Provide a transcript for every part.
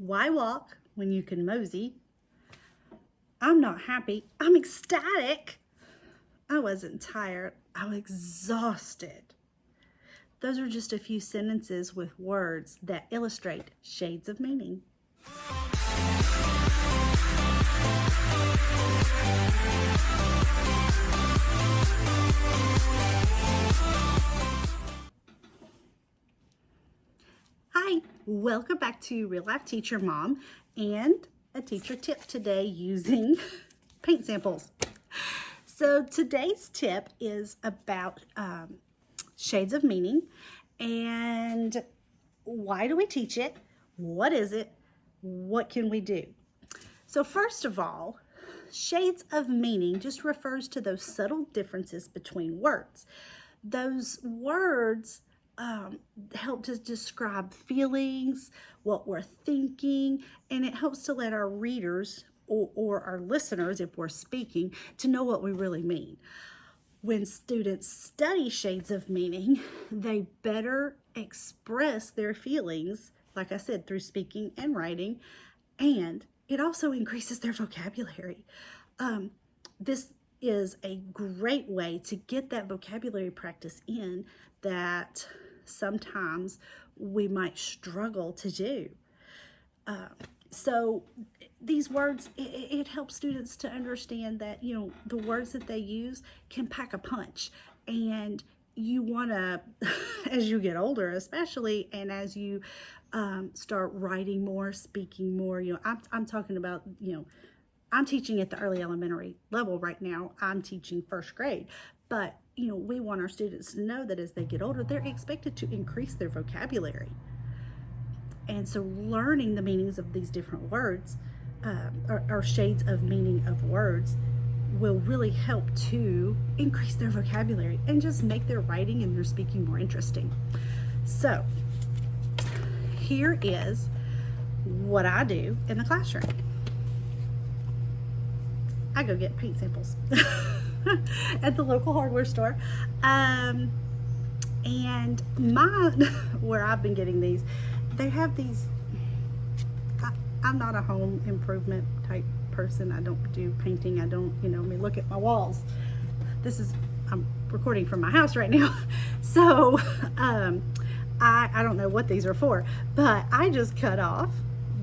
Why walk when you can mosey? I'm not happy. I'm ecstatic. I wasn't tired. I was exhausted. Those are just a few sentences with words that illustrate shades of meaning. Hi, welcome back to Real Life Teacher Mom and a teacher tip today using paint samples. So today's tip is about shades of meaning and why do we teach it? What is it? What can we do? So first of all, shades of meaning just refers to those subtle differences between words. Those words help to describe feelings, what we're thinking, and it helps to let our readers or our listeners, if we're speaking, to know what we really mean. When students study shades of meaning, they better express their feelings, like I said, through speaking and writing, and it also increases their vocabulary. This is a great way to get that vocabulary practice in that sometimes we might struggle to do. So these words, it helps students to understand that, the words that they use can pack a punch, and you want to, as you get older especially, and as you start writing more, speaking more, I'm talking about, I'm teaching at the early elementary level right now. I'm teaching first grade, but we want our students to know that as they get older, they're expected to increase their vocabulary. And so learning the meanings of these different words, or shades of meaning of words, will really help to increase their vocabulary and just make their writing and their speaking more interesting. So here is what I do in the classroom. I go get paint samples at the local hardware store. And mine, where I've been getting these, they have these, I'm not a home improvement type person. I don't do painting. I don't, look at my walls. I'm recording from my house right now. So I don't know what these are for, but I just cut off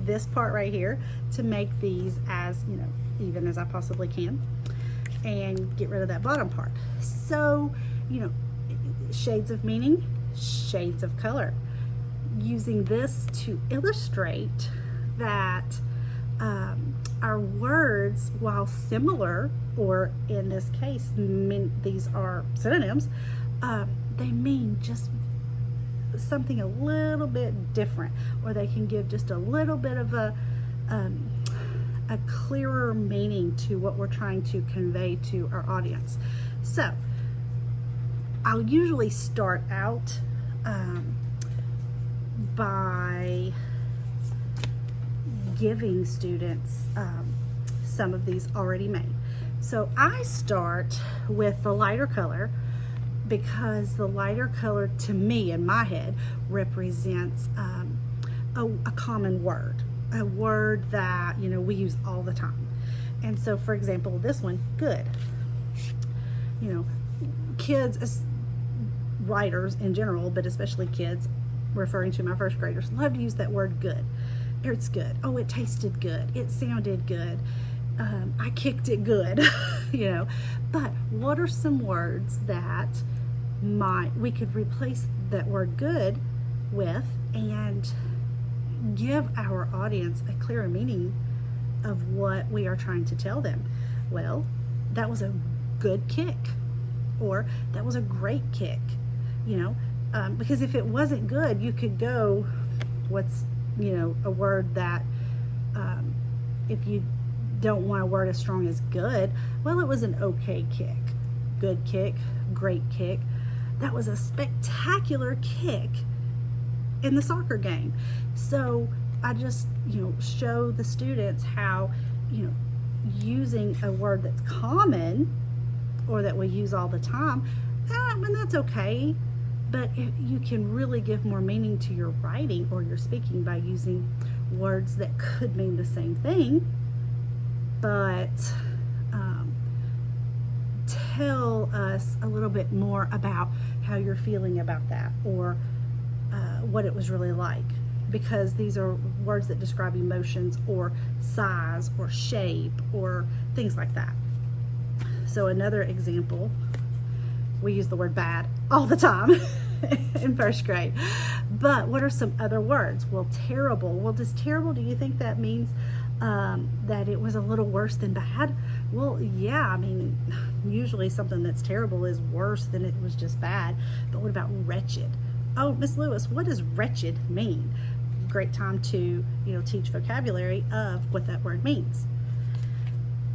this part right here to make these as, even as I possibly can, and get rid of that bottom part. So, shades of meaning, shades of color. Using this to illustrate that our words, while similar, or in this case, these are synonyms, they mean just something a little bit different, or they can give just a little bit of a clearer meaning to what we're trying to convey to our audience. So I'll usually start out by giving students some of these already made. So I start with the lighter color, because the lighter color, to me, in my head, represents a common word, a word that we use all the time. And so, for example, this one, good. Kids, as writers in general, but especially kids, referring to my first graders, love to use that word good. It's good. Oh, it tasted good. It sounded good. I kicked it good. But what are some words that we could replace that word good with and give our audience a clearer meaning of what we are trying to tell them? Well, that was a good kick, or that was a great kick. Because if it wasn't good, you could go, what's a word that, if you don't want a word as strong as good, well, it was an okay kick, good kick, great kick. That was a spectacular kick in the soccer game. So I just, show the students how, using a word that's common, or that we use all the time, and that's okay. But you can really give more meaning to your writing or your speaking by using words that could mean the same thing, but tell us a little bit more about how you're feeling about that, or what it was really like, because these are words that describe emotions or size or shape or things like that. So another example, we use the word bad all the time in first grade, but what are some other words? Well, terrible. Well, do you think that means that it was a little worse than bad? Well, yeah, I mean, usually something that's terrible is worse than it was just bad. But what about wretched? Oh, Miss Lewis, what does wretched mean? Great time to, teach vocabulary of what that word means.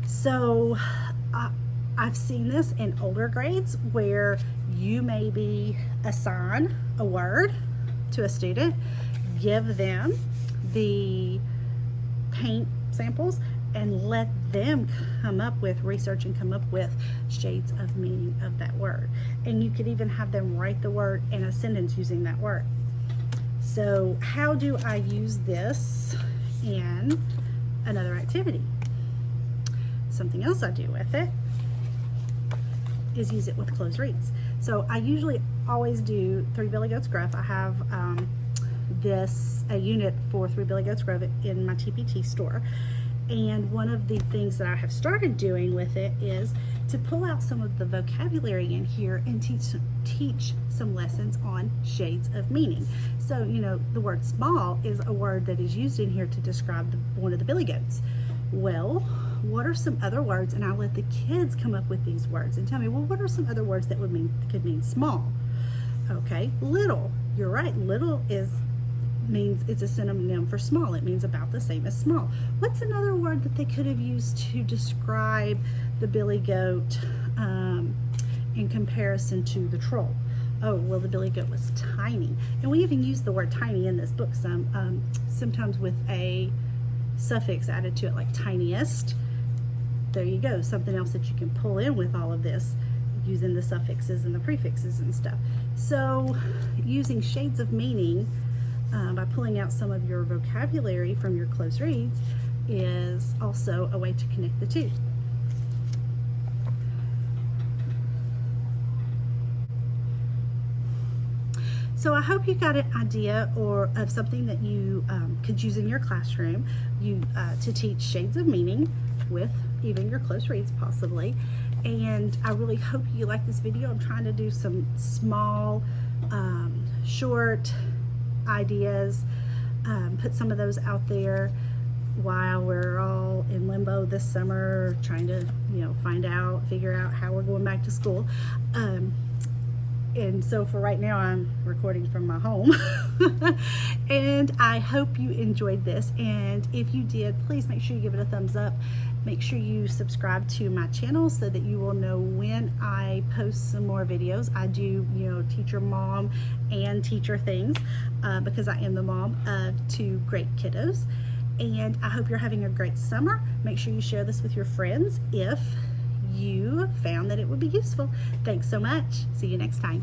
So I've seen this in older grades where you maybe assign a word to a student, give them the paint samples, and let them research and come up with shades of meaning of that word. And you could even have them write the word in a sentence using that word. So how do I use this in another activity? Something else I do with it is use it with closed reads. So I usually always do Three Billy Goats Gruff. I have a unit for Three Billy Goats Gruff in my TPT store. And one of the things that I have started doing with it is to pull out some of the vocabulary in here and teach some lessons on shades of meaning. So, the word small is a word that is used in here to describe one of the billy goats. Well, what are some other words? And I'll let the kids come up with these words and tell me, well, what are some other words that could mean small? Okay, little. You're right. Little means it's a synonym for small. It means about the same as small. What's another word that they could have used to describe the billy goat in comparison to the troll? Oh, well, the billy goat was tiny. And we even use the word tiny in this book sometimes with a suffix added to it, like tiniest. There you go, something else that you can pull in with all of this using the suffixes and the prefixes and stuff. So using shades of meaning by pulling out some of your vocabulary from your closed reads is also a way to connect the two. So I hope you got an idea of something that you could use in your classroom to teach shades of meaning with even your close reads possibly. And I really hope you like this video. I'm trying to do some small, short ideas, put some of those out there while we're all in limbo this summer, trying to figure out how we're going back to school. And so for right now, I'm recording from my home. And I hope you enjoyed this. And if you did, please make sure you give it a thumbs up. Make sure you subscribe to my channel so that you will know when I post some more videos. I do, teacher mom and teacher things because I am the mom of 2 great kiddos. And I hope you're having a great summer. Make sure you share this with your friends if you found that it would be useful. Thanks so much. See you next time.